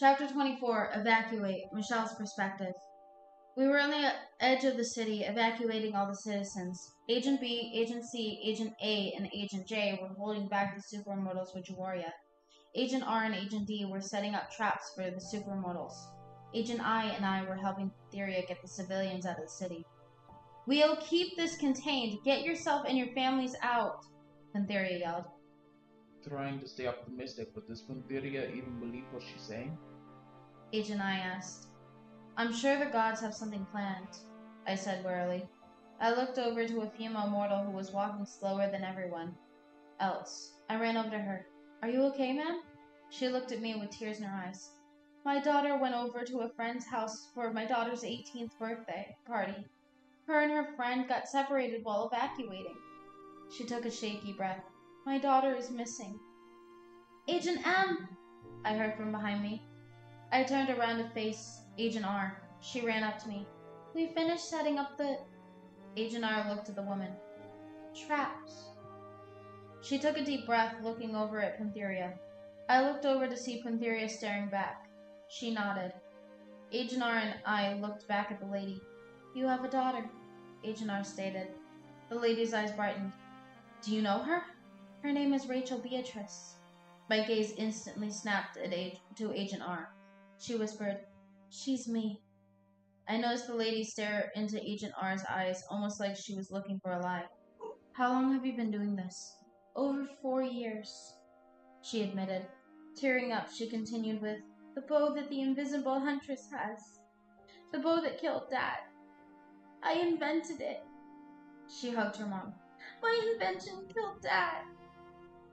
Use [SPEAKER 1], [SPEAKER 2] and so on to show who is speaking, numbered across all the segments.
[SPEAKER 1] Chapter 24, Evacuate, Michelle's Perspective. We were on the edge of the city, evacuating all the citizens. Agent B, Agent C, Agent A, and Agent J were holding back the supermodels with Jawaria. Agent R and Agent D were setting up traps for the supermodels. Agent I and I were helping Pantherye get the civilians out of the city. We'll keep this contained. Get yourself and your families out, Pantherye yelled.
[SPEAKER 2] Trying to stay optimistic, but does Pantherye even believe what she's saying?
[SPEAKER 1] Agent I asked. I'm sure the gods have something planned, I said wearily. I looked over to a female mortal who was walking slower than everyone else. I ran over to her. Are you okay, ma'am? She looked at me with tears in her eyes. My daughter went over to a friend's house for my daughter's 18th birthday party. Her and her friend got separated while evacuating. She took a shaky breath. My daughter is missing. Agent M, I heard from behind me. I turned around to face Agent R. She ran up to me. We finished setting up the... Agent R looked at the woman. Traps. She took a deep breath, looking over at Pantherye. I looked over to see Pantherye staring back. She nodded. Agent R and I looked back at the lady. You have a daughter, Agent R stated. The lady's eyes brightened. Do you know her? Her name is Rachel Beatrice. My gaze instantly snapped to Agent R. She whispered, She's me. I noticed the lady stare into Agent R's eyes, almost like she was looking for a lie. How long have you been doing this? Over 4 years, she admitted. Tearing up, she continued with, the bow that the Invisible Huntress has. The bow that killed Dad. I invented it. She hugged her mom. My invention killed Dad.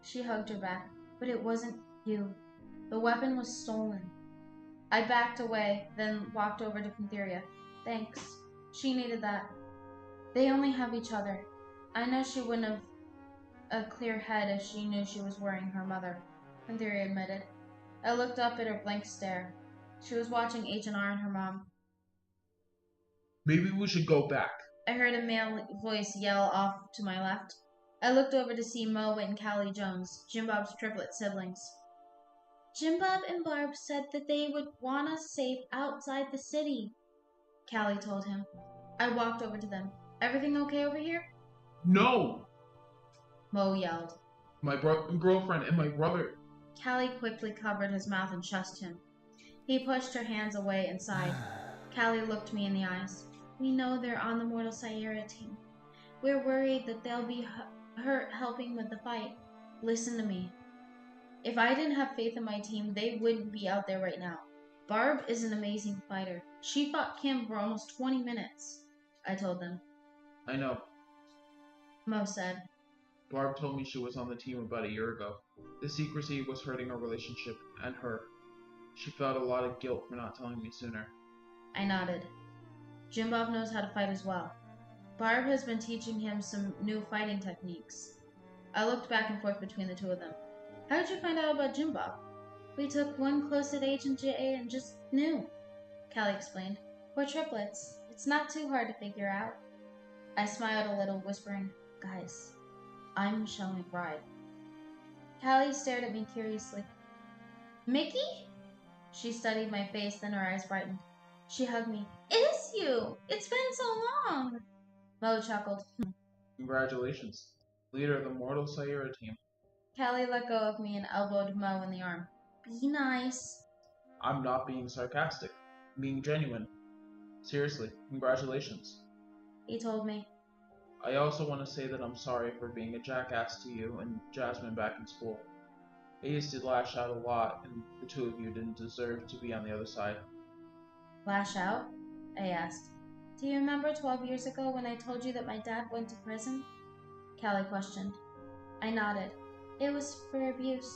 [SPEAKER 1] She hugged her back. But it wasn't you. The weapon was stolen. I backed away, then walked over to Pantherye. Thanks. She needed that. They only have each other. I know she wouldn't have a clear head if she knew she was worrying her mother, Pantherye admitted. I looked up at her blank stare. She was watching Agent R and her mom.
[SPEAKER 2] Maybe we should go back.
[SPEAKER 1] I heard a male voice yell off to my left. I looked over to see Mo and Callie Jones, Jim Bob's triplet siblings. Jim Bob and Barb said that they would want us safe outside the city, Callie told him. I walked over to them. Everything okay over here?
[SPEAKER 2] No!
[SPEAKER 1] Mo yelled.
[SPEAKER 2] My girlfriend and my brother.
[SPEAKER 1] Callie quickly covered his mouth and shushed him. He pushed her hands away and sighed. Callie looked me in the eyes. We know they're on the Mortal Syara team. We're worried that they'll be hurt helping with the fight. Listen to me. If I didn't have faith in my team, they wouldn't be out there right now. Barb is an amazing fighter. She fought Kim for almost 20 minutes, I told them.
[SPEAKER 2] I know.
[SPEAKER 1] Mo said.
[SPEAKER 2] Barb told me she was on the team about a year ago. The secrecy was hurting our relationship and her. She felt a lot of guilt for not telling me sooner.
[SPEAKER 1] I nodded. Jim Bob knows how to fight as well. Barb has been teaching him some new fighting techniques. I looked back and forth between the two of them. How did you find out about Jim Bob? We took one close at Agent J and just knew, Callie explained. We're triplets. It's not too hard to figure out. I smiled a little, whispering, Guys, I'm Michelle McBride. Callie stared at me curiously. Mickey? She studied my face, then her eyes brightened. She hugged me. It's you! It's been so long! Mo chuckled.
[SPEAKER 2] Congratulations. Leader of the Mortal Syara team.
[SPEAKER 1] Callie let go of me and elbowed Mo in the arm. Be nice.
[SPEAKER 2] I'm not being sarcastic. I'm being genuine. Seriously, congratulations.
[SPEAKER 1] He told me.
[SPEAKER 2] I also want to say that I'm sorry for being a jackass to you and Jasmine back in school. I used to lash out a lot, and the two of you didn't deserve to be on the other side.
[SPEAKER 1] Lash out? I asked. Do you remember 12 years ago when I told you that my dad went to prison? Callie questioned. I nodded. It was for abuse.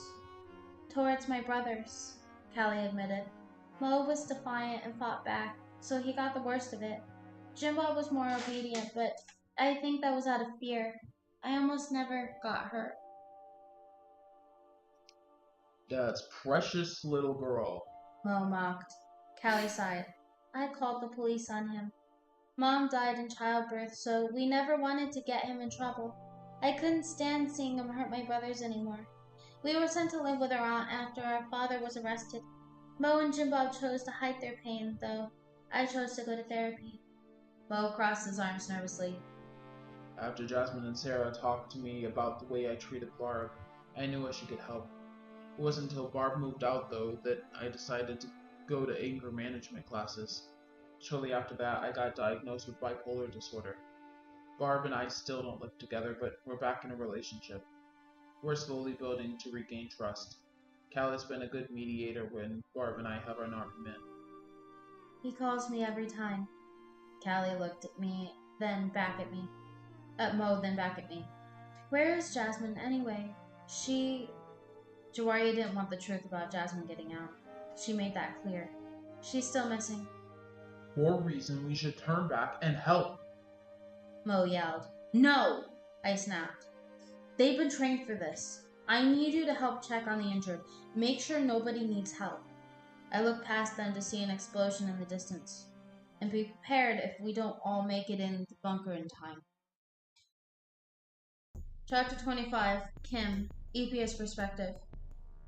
[SPEAKER 1] Towards my brothers, Callie admitted. Mo was defiant and fought back, so he got the worst of it. Jim Bob was more obedient, but I think that was out of fear. I almost never got hurt.
[SPEAKER 2] That's precious little girl,
[SPEAKER 1] Mo mocked. Callie sighed. I called the police on him. Mom died in childbirth, so we never wanted to get him in trouble. I couldn't stand seeing him hurt my brothers anymore. We were sent to live with our aunt after our father was arrested. Mo and Jimbob chose to hide their pain, though. I chose to go to therapy. Mo crossed his arms nervously.
[SPEAKER 2] After Jasmine and Syara talked to me about the way I treated Barb, I knew I should get help. It wasn't until Barb moved out, though, that I decided to go to anger management classes. Shortly after that, I got diagnosed with bipolar disorder. Barb and I still don't live together, but we're back in a relationship. We're slowly building to regain trust. Cal has been a good mediator when Barb and I have an argument.
[SPEAKER 1] He calls me every time. Callie looked at me, then back at me. At Mo, then back at me. Where is Jasmine, anyway? Jawaria didn't want the truth about Jasmine getting out. She made that clear. She's still missing.
[SPEAKER 2] For reason we should turn back and help.
[SPEAKER 1] Mo yelled. No! I snapped. They've been trained for this. I need you to help check on the injured. Make sure nobody needs help. I looked past them to see an explosion in the distance, and be prepared if we don't all make it in the bunker in time. Chapter 25, Kim, Lypye's perspective.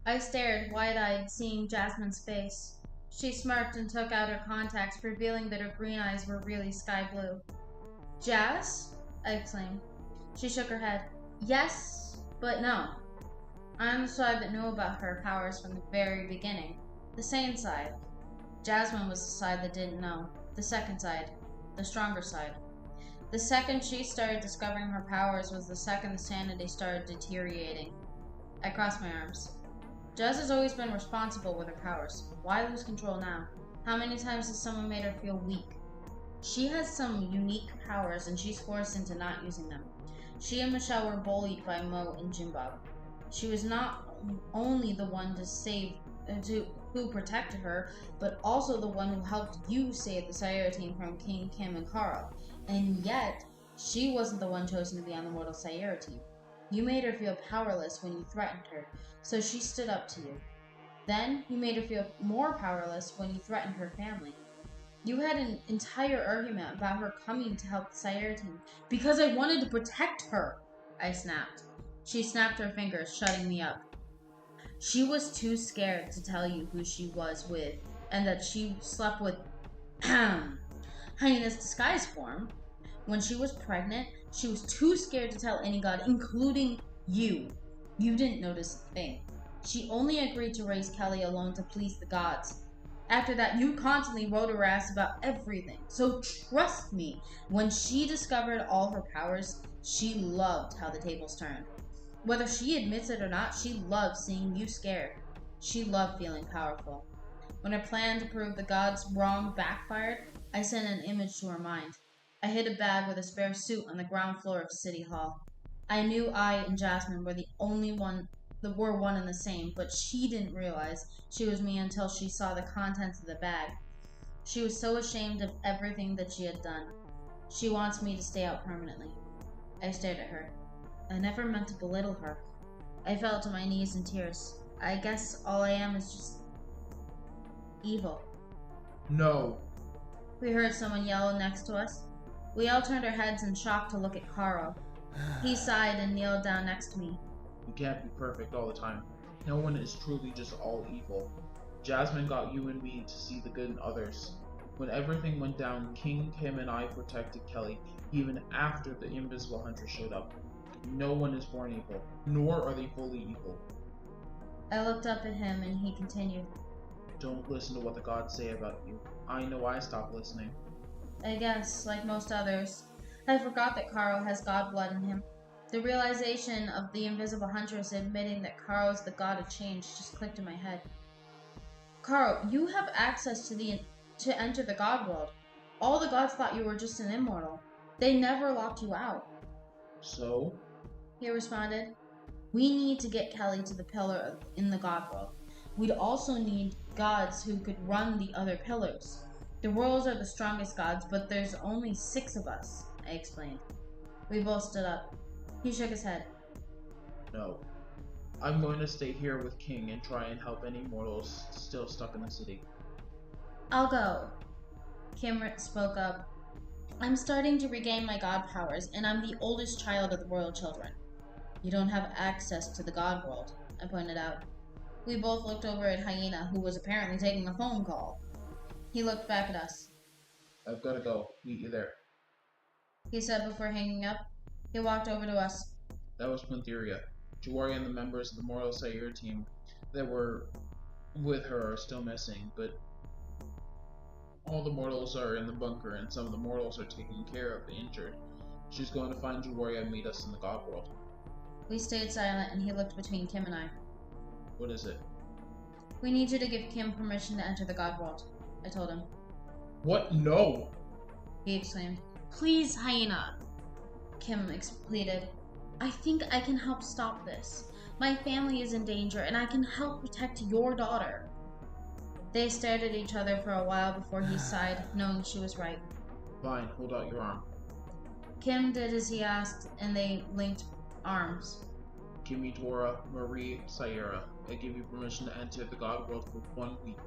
[SPEAKER 1] I stared, wide-eyed, seeing Jasmine's face. She smirked and took out her contacts, revealing that her green eyes were really sky blue. Jas? I exclaimed. She shook her head. Yes, but no. I'm the side that knew about her powers from the very beginning. The sane side. Jasmine was the side that didn't know. The second side. The stronger side. The second she started discovering her powers was the second the sanity started deteriorating. I crossed my arms. Jas has always been responsible with her powers. Why lose control now? How many times has someone made her feel weak? She has some unique powers and she's forced into not using them. She and Michelle were bullied by Mo and Jimbob. She was not only the one who protected her, but also the one who helped you save the Syara team from King, Kim, and Karo. And yet, she wasn't the one chosen to be on the mortal Syara team. You made her feel powerless when you threatened her, so she stood up to you. Then, you made her feel more powerless when you threatened her family. You had an entire argument about her coming to help the Syara team, because I wanted to protect her, I snapped. She snapped her fingers, shutting me up. She was too scared to tell you who she was with, and that she slept with Hyena's disguise form. When she was pregnant, she was too scared to tell any god, including you. You didn't notice a thing. She only agreed to raise Kelly alone to please the gods. After that, you constantly rode her ass about everything. So trust me, when she discovered all her powers, she loved how the tables turned. Whether she admits it or not, she loved seeing you scared. She loved feeling powerful. When her plan to prove the gods wrong backfired, I sent an image to her mind. I hid a bag with a spare suit on the ground floor of City Hall. I knew I and Jasmine were the only one that were one and the same, but she didn't realize she was me until she saw the contents of the bag. She was so ashamed of everything that she had done. She wants me to stay out permanently. I stared at her. I never meant to belittle her. I fell to my knees in tears. I guess all I am is just evil.
[SPEAKER 2] No.
[SPEAKER 1] We heard someone yell next to us. We all turned our heads in shock to look at Karo. He sighed and kneeled down next to me.
[SPEAKER 2] You can't be perfect all the time. No one is truly just all evil. Jasmine got you and me to see the good in others. When everything went down, King, Kim, and I protected Kelly, even after the Invisible Huntress showed up. No one is born evil, nor are they fully evil.
[SPEAKER 1] I looked up at him and he continued.
[SPEAKER 2] Don't listen to what the gods say about you. I know I stopped listening.
[SPEAKER 1] I guess, like most others, I forgot that Karo has god blood in him. The realization of the Invisible Huntress admitting that Karo is the god of change just clicked in my head. Karo, you have access to enter the god world. All the gods thought you were just an immortal. They never locked you out.
[SPEAKER 2] So?
[SPEAKER 1] He responded. We need to get Kelly to the pillar in the god world. We'd also need gods who could run the other pillars. The worlds are the strongest gods, but there's only 6 of us, I explained. We both stood up. He shook his head.
[SPEAKER 2] No. I'm going to stay here with King and try and help any mortals still stuck in the city.
[SPEAKER 1] I'll go. Kim spoke up. I'm starting to regain my god powers, and I'm the oldest child of the royal children. You don't have access to the god world, I pointed out. We both looked over at Hyena, who was apparently taking a phone call. He looked back at us.
[SPEAKER 2] I've gotta go. Meet you there.
[SPEAKER 1] He said before hanging up. He walked over to us.
[SPEAKER 2] That was Pantherye. Juwari and the members of the Mortal Syara team that were with her are still missing, but all the mortals are in the bunker and some of the mortals are taking care of the injured. She's going to find Juwari and meet us in the God World.
[SPEAKER 1] We stayed silent and he looked between Kim and I.
[SPEAKER 2] What is it?
[SPEAKER 1] We need you to give Kim permission to enter the God World, I told him.
[SPEAKER 2] What? No!
[SPEAKER 1] He exclaimed. Please, Hyena, Kim pleaded. I think I can help stop this. My family is in danger and I can help protect your daughter. They stared at each other for a while before he sighed, knowing she was right.
[SPEAKER 2] Fine, hold out your arm.
[SPEAKER 1] Kim did as he asked and they linked arms.
[SPEAKER 2] Kimi, Dora, Marie, Syara, I give you permission to enter the God World for 1 week.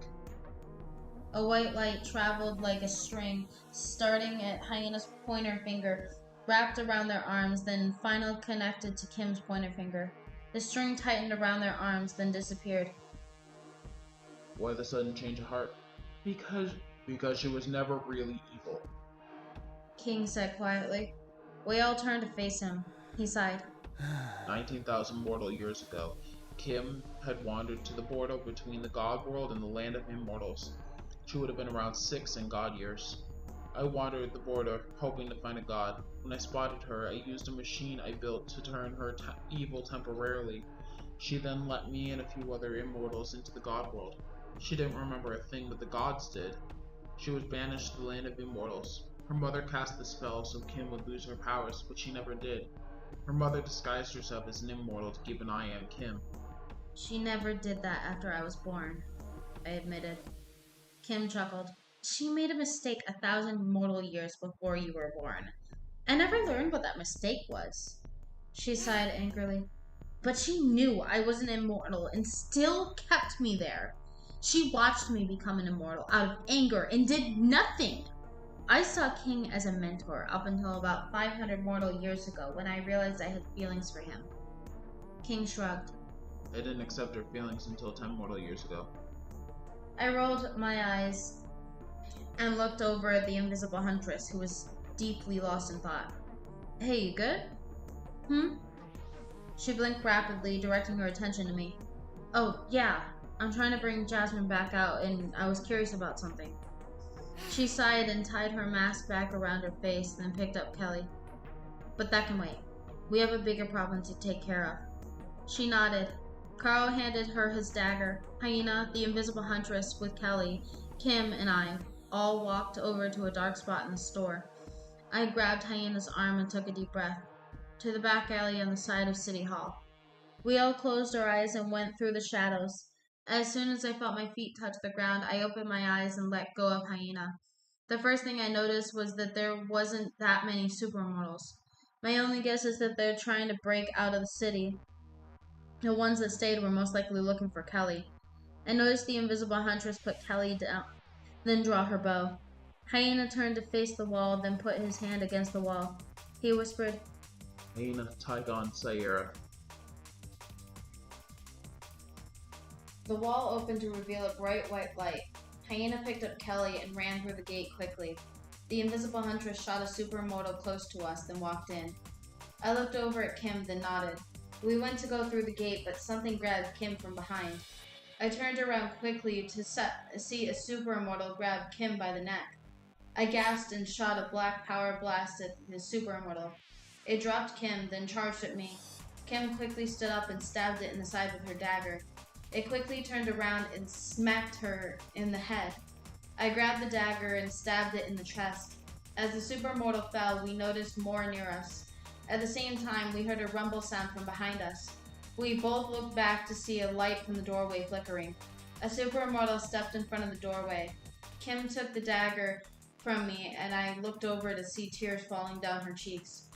[SPEAKER 1] A white light traveled like a string, starting at Hyena's pointer finger, wrapped around their arms, then finally connected to Kim's pointer finger. The string tightened around their arms, then disappeared.
[SPEAKER 2] Why the sudden change of heart? Because she was never really evil.
[SPEAKER 1] King said quietly. We all turned to face him. He sighed.
[SPEAKER 2] 19,000 mortal years ago, Kim had wandered to the border between the God World and the land of immortals. She would have been around 6 in God years. I wandered the border, hoping to find a god. When I spotted her, I used a machine I built to turn her evil temporarily. She then let me and a few other immortals into the God World. She didn't remember a thing, but the gods did. She was banished to the land of immortals. Her mother cast the spell so Kim would lose her powers, but she never did. Her mother disguised herself as an immortal to keep an eye on Kim.
[SPEAKER 1] She never did that after I was born, I admitted. Kim chuckled. She made a mistake 1,000 mortal years before you were born. I never learned what that mistake was. She sighed angrily. But she knew I was an immortal and still kept me there. She watched me become an immortal out of anger and did nothing. I saw King as a mentor up until about 500 mortal years ago when I realized I had feelings for him. King shrugged.
[SPEAKER 2] I didn't accept her feelings until 10 mortal years ago.
[SPEAKER 1] I rolled my eyes and looked over at the Invisible Huntress, who was deeply lost in thought. Hey, you good? She blinked rapidly, directing her attention to me. Oh, yeah. I'm trying to bring Jasmine back out, and I was curious about something. She sighed and tied her mask back around her face, then picked up Kelly. But that can wait. We have a bigger problem to take care of. She nodded. Karo handed her his dagger. Hyena, the Invisible Huntress, with Kelly, Kim, and I all walked over to a dark spot in the store. I grabbed Hyena's arm and took a deep breath. To the back alley on the side of City Hall. We all closed our eyes and went through the shadows. As soon as I felt my feet touch the ground, I opened my eyes and let go of Hyena. The first thing I noticed was that there wasn't that many supermortals. My only guess is that they're trying to break out of the city. The ones that stayed were most likely looking for Kelly. I noticed the Invisible Huntress put Kelly down, then draw her bow. Hyena turned to face the wall, then put his hand against the wall. He whispered,
[SPEAKER 2] Hyena, Tygon, Syara.
[SPEAKER 1] The wall opened to reveal a bright white light. Hyena picked up Kelly and ran through the gate quickly. The Invisible Huntress shot a supermortal close to us, then walked in. I looked over at Kim, then nodded. We went to go through the gate, but something grabbed Kim from behind. I turned around quickly to see a supermortal grab Kim by the neck. I gasped and shot a black power blast at the supermortal. It dropped Kim, then charged at me. Kim quickly stood up and stabbed it in the side with her dagger. It quickly turned around and smacked her in the head. I grabbed the dagger and stabbed it in the chest. As the supermortal fell, we noticed more near us. At the same time, we heard a rumble sound from behind us. We both looked back to see a light from the doorway flickering. A supermortal stepped in front of the doorway. Kim took the dagger from me, and I looked over to see tears falling down her cheeks.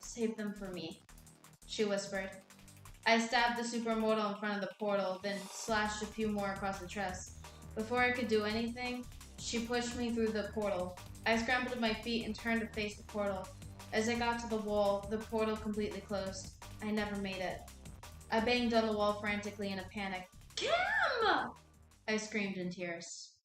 [SPEAKER 1] Save them for me, she whispered. I stabbed the supermortal in front of the portal, then slashed a few more across the chest. Before I could do anything, she pushed me through the portal. I scrambled to my feet and turned to face the portal. As I got to the wall, the portal completely closed. I never made it. I banged on the wall frantically in a panic. Kim! I screamed in tears.